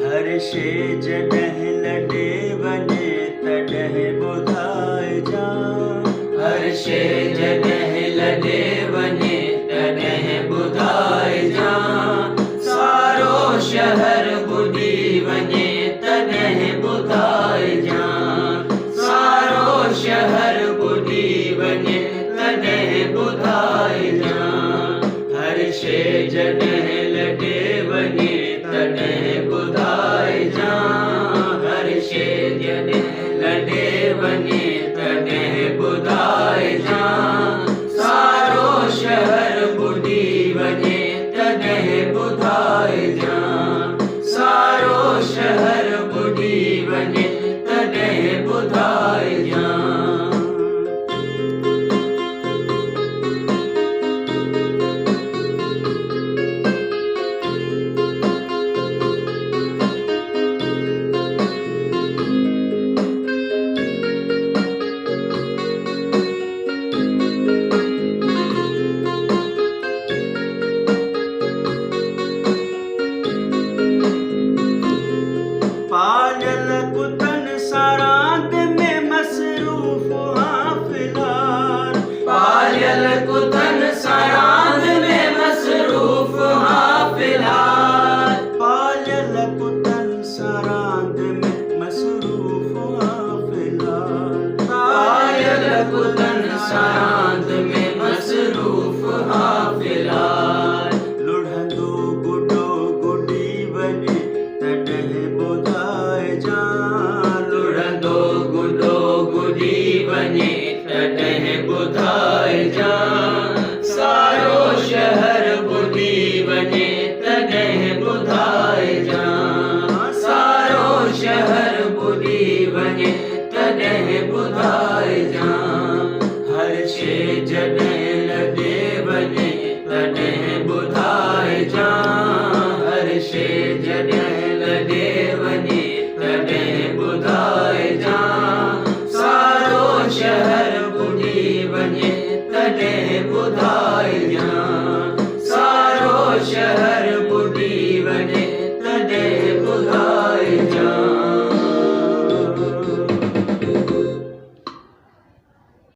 Hershey जॾहिं लॾे वञे तॾहिं ॿुधाए जा। हर्षे जॾहिं लॾे वञे तॾहिं ॿुधाए जा। सारो शहर ॿुॾी वञे तॾहिं ॿुधाए जा। सारो शहर ॿुॾी वञे तॾहिं ॿुधाए जा। हर्षे जॾहिं लॾे वञे तॾहिं ॿुधाए जा। हर्षे जॾहिं लॾे वञे तॾहिं ॿुधाए जा। सारो शहर ॿुॾी वञे तॾहिं ॿुधाए जा। सारो शहर ॿुॾी वञे तॾहिं ॿुधाए जा। पायल कुतन सारांद में मसरूफ हाँ फिलहाल। पायल कुतन सारांद में मसरूफ हाँ फिलहाल। पायल कुतन सारांद में मसरूफ हाँ फिलहाल। पायल कुतन सारांद में मसरूफ हाँ फिलहाल। लुढ़ंदो गुॾो गुॾी वञे तॾहिं ॿुधाए जा। लुढ़ंदो गुॾो गुॾी वञे तॾहिं ॿुधाए जा। सारो शहर ॿुॾी वञे तॾहिं ॿुधाए जा। सारो शहर ॿुॾी वञे तॾहिं ॿुधाए जा। हर्षे जॾहिं लॾे वञे तॾहिं ॿुधाए जा। हर्षे जॾहिं लॾे वञे तॾहिं ॿुधाए जा। सारो शहर ॿुॾी वञे तॾहिं ॿुधाए जा। सारो शहर